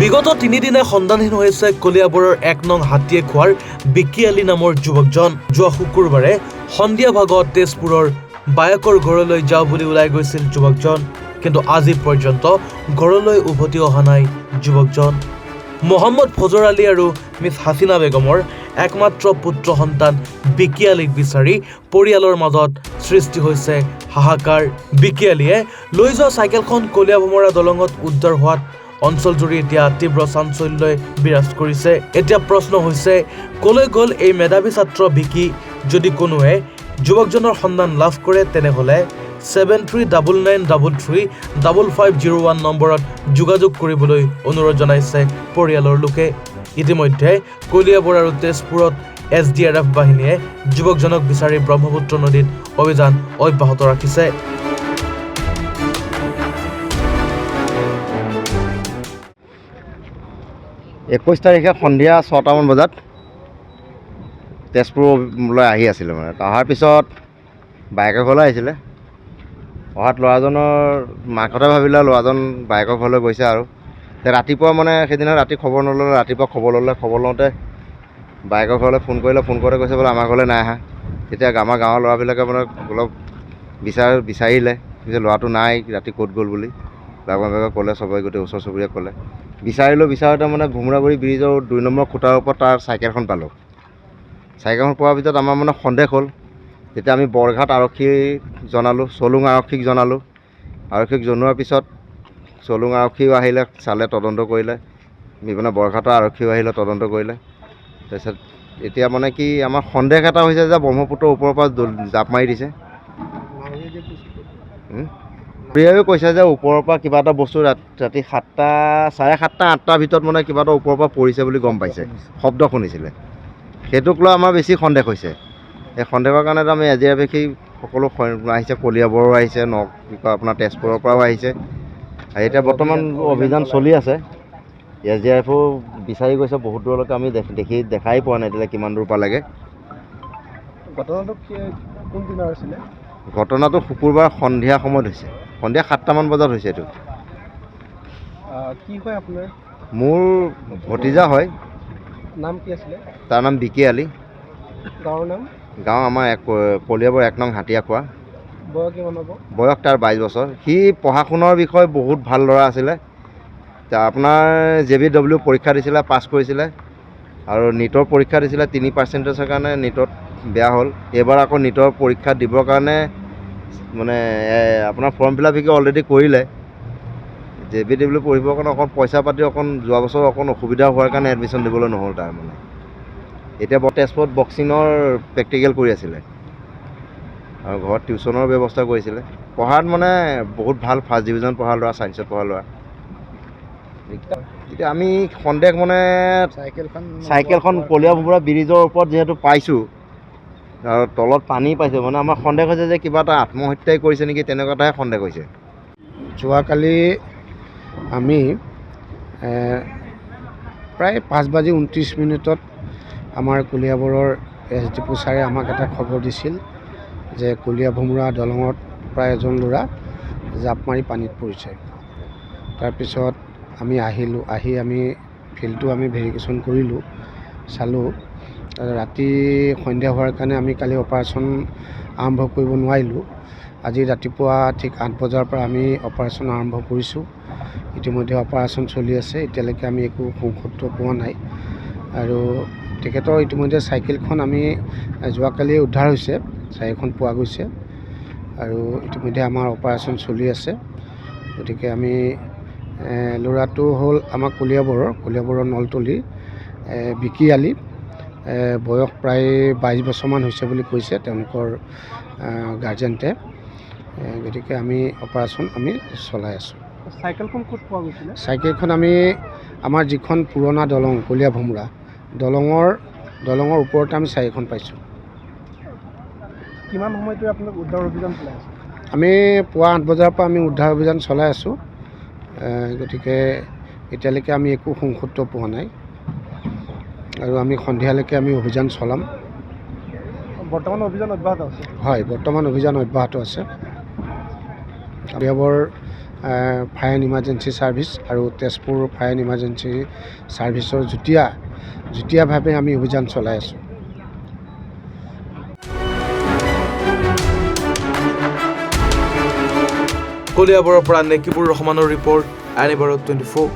বিগত 3 দিনে সন্ধানহীন হৈছে কলিয়াবৰৰ 1 নং হাতীয়ে খোৱাৰ বিকি আলী নামৰ যুৱকজন। যোৱা শুকুৰবাৰে সন্ধিয়া ভাগত তেজপুৰৰ বায়েকৰ ঘৰলৈ যাওঁ বুলি ওলাই গৈছিল যুৱকজন, কিন্তু আজি পৰ্যন্ত ঘৰলৈ উভতি অহা নাই যুৱকজন। মহম্মদ ফজৰ আলী আৰু মিছ হাছিনা বেগমৰ একমাত্ৰ পুত্ৰ সন্তান বিকি আলীক বিচাৰি পৰিয়ালৰ মাজত সৃষ্টি হৈছে হাহাকাৰ। বিকি আলীয়ে লৈ যোৱা চাইকেলখন কলীয়া ভোমৰা দলঙত উদ্ধাৰ হোৱাত অঞ্চলজুৰি এতিয়া তীব্ৰ চাঞ্চল্যই বিৰাজ কৰিছে। এতিয়া প্ৰশ্ন হৈছে, কলৈ গ'ল এই মেধাৱী ছাত্ৰ বিকি? যদি কোনোৱে যুৱকজনৰ সন্ধান লাভ কৰে তেনেহ'লে 7399335501 নম্বৰত যোগাযোগ কৰিবলৈ অনুৰোধ জনাইছে পৰিয়ালৰ লোকে। ইতিমধ্যে কলিয়াবৰ আৰু তেজপুৰত SDRF বাহিনীয়ে যুৱকজনক বিচাৰি ব্ৰহ্মপুত্ৰ নদীত অভিযান অব্যাহত ৰাখিছে। 21 তাৰিখে সন্ধিয়া 6টামান বজাত তেজপুৰলৈ আহি আছিলোঁ। মানে অহাৰ পিছত বাইকৰ ঘৰলৈ আহিছিলে। অহাত ল'ৰাজনৰ মাকহঁতে ভাবিলে ল'ৰাজন বাইকৰ ঘৰলৈ গৈছে আৰু ৰাতিপুৱা মানে সেইদিনা ৰাতি খবৰ নল'লে, ৰাতিপুৱা খবৰ লওঁতে বাইকৰ ঘৰলৈ ফোন কৰোঁতে কৈছে বোলে আমাৰ ঘৰলৈ নাই আহা। তেতিয়া আমাৰ গাঁৱৰ ল'ৰাবিলাকে মানে অলপ বিচাৰিলে যে ল'ৰাটো নাই, ৰাতি ক'ত গ'ল বুলি বাগৰ ক'লে, চবেই গোটেই ওচৰ চুবুৰীয়াক ক'লে। বিচাৰোঁতে মানে ভোমৰাগুৰি ব্ৰিজৰ 2 নম্বৰ খুঁটাৰ ওপৰত তাৰ চাইকেলখন পালোঁ। চাইকেলখন পোৱাৰ পিছত আমাৰ মানে সন্দেহ হ'ল। তেতিয়া আমি বৰঘাট আৰক্ষীক জনালোঁ, চলুং আৰক্ষীক জনালোঁ। আৰক্ষীক জনোৱাৰ পিছত চলুং আৰক্ষীও আহিলে, চালে, তদন্ত কৰিলে। মানে বৰঘাটৰ আৰক্ষীও আহিলে, তদন্ত কৰিলে। তাৰপিছত এতিয়া মানে কি আমাৰ সন্দেহ এটা হৈছে যে ব্ৰহ্মপুত্ৰৰ ওপৰৰ পৰা জাপ মাৰি দিছে। প্ৰিয়াইও কৈছে যে ওপৰৰ পৰা কিবা এটা বস্তু ৰাতি 7টা, 7:30, 8টাৰ ভিতৰত মানে কিবা এটা ওপৰৰ পৰা পৰিছে বুলি গম পাইছে, শব্দ শুনিছিলে। সেইটোক লৈ আমাৰ বেছি সন্দেহ হৈছে। এই সন্দেহৰ কাৰণে আমি SDRF সকলো আহিছে, কলিয়াবৰো আহিছে, আপোনাৰ তেজপুৰৰ পৰাও আহিছে। এতিয়া বৰ্তমান অভিযান চলি আছে। SDRFও বিচাৰি গৈছে বহুত দূৰলৈকে, আমি দেখাই পোৱা নাই এতিয়ালৈ কিমান দূৰ পালেগৈ। ঘটনাটো শুকুৰবাৰ সন্ধিয়া সময়ত হৈছে, সন্ধিয়া 7টামান বজাত হৈছে। এইটো কি হয় আপোনাৰ? মোৰ ভতিজা হয়। নাম কি আছিলে? তাৰ নাম বিকি আলী। গাঁৱৰ নাম? গাঁও আমাৰ কলিয়াবৰ 1 নং হাতিয়া খোৱা। বয়স কিমান হ'ব? বয়স তাৰ 22 বছৰ। সি পঢ়া শুনাৰ বিষয়ে বহুত ভাল ল'ৰা আছিলে। আপোনাৰ JBW পৰীক্ষা দিছিলে, পাছ কৰিছিলে, আৰু নীটৰ পৰীক্ষা দিছিলে। 3% কাৰণে নীটত বেয়া হ'ল। এইবাৰ আকৌ নীটৰ পৰীক্ষা দিবৰ কাৰণে মানে আপোনাৰ ফৰ্ম ফিল আপ অলৰেডি কৰিলে। JBW পঢ়িবৰ কাৰণে অকণ পইচা পাতি যোৱা বছৰ অকণ অসুবিধা হোৱাৰ কাৰণে এডমিশ্যন দিবলৈ নহ'ল তাৰ মানে। এতিয়া তেজপুৰত বক্সিঙৰ প্ৰেক্টিকেল কৰি আছিলে আৰু ঘৰত টিউশ্যনৰ ব্যৱস্থা কৰিছিলে। পঢ়াত মানে বহুত ভাল, ফাৰ্ষ্ট ডিভিজন পঢ়া ল'ৰা, ছায়েন্সত পঢ়া ল'ৰা। এতিয়া আমি সন্দেহ মানে চাইকেলখন কলীয়া ভোমৰা ব্ৰিজৰ ওপৰত যিহেতু পাইছোঁ আৰু তলত পানী পাইছোঁ, মানে আমাৰ সন্দেহ হৈছে যে কিবা এটা আত্মহত্যাই কৰিছে নেকি, তেনেকুৱা এটাহে সন্দেহ হৈছে। যোৱাকালি আমি প্ৰায় 5:29 আমাৰ কলিয়াবৰৰ SDPO ছাৰে আমাক এটা খবৰ দিছিল যে কলীয়া ভোমৰা দলঙত প্ৰায় এজন ল'ৰা জাপ মাৰি পানীত পৰিছে। তাৰপিছত আমি আহিলোঁ, আমি ফিল্ডটো আমি ভেৰিফিকেশ্যন কৰিলোঁ, চালোঁ। ৰাতি সন্ধিয়া হোৱাৰ কাৰণে আমি কালি অপাৰেশ্যন আৰম্ভ কৰিব নোৱাৰিলোঁ। আজি ৰাতিপুৱা ঠিক 8 বজাৰ পৰা আমি অপাৰেশ্যন আৰম্ভ কৰিছোঁ। ইতিমধ্যে অপাৰেশ্যন চলি আছে। এতিয়ালৈকে আমি একো সুসূত্ৰ পোৱা নাই। আৰু তেখেতৰ ইতিমধ্যে চাইকেলখন আমি যোৱাকালি উদ্ধাৰ হৈছে, চাইকেলখন পোৱা গৈছে, আৰু ইতিমধ্যে আমাৰ অপাৰেশ্যন চলি আছে। গতিকে আমি ল'ৰাটো হ'ল আমাৰ কলিয়াবৰৰ নলতলীৰ বিকি আলী। বয়স প্ৰায় 22 বছৰমান হৈছে বুলি কৈছে তেওঁলোকৰ গাৰ্জেণ্টে। গতিকে আমি অপাৰেশ্যন চলাই আছোঁ। চাইকেলখন ক'ত পোৱা গৈছিলে? চাইকেলখন আমাৰ যিখন পুৰণা দলং কলীয়া ভোমৰা দলঙৰ ওপৰতে আমি চাইকেলখন পাইছোঁ। কিমান সময়ত আপোনালোক উদ্ধাৰ অভিযান চলাই আছে? আমি পুৱা 8 বজাৰ পৰা আমি উদ্ধাৰ অভিযান চলাই আছোঁ। গতিকে এতিয়ালৈকে আমি একো সুসূত্ৰ পোৱা নাই, আৰু আমি সন্ধিয়ালৈকে আমি অভিযান চলাম। বৰ্তমান অভিযান অব্যাহত আছে? হয়, বৰ্তমান অভিযান অব্যাহত আছে। Kaliabor fire and emergency service আৰু তেজপুৰ ফায়াৰ এণ্ড ইমাৰ্জেঞ্চি ছাৰ্ভিচৰ যুটীয়াভাৱে আমি অভিযান চলাই আছোঁ। কলিয়াবৰৰ পৰা নেকিবুৰ ৰহমানৰ ৰিপৰ্ট, আইনি ভাৰত 24।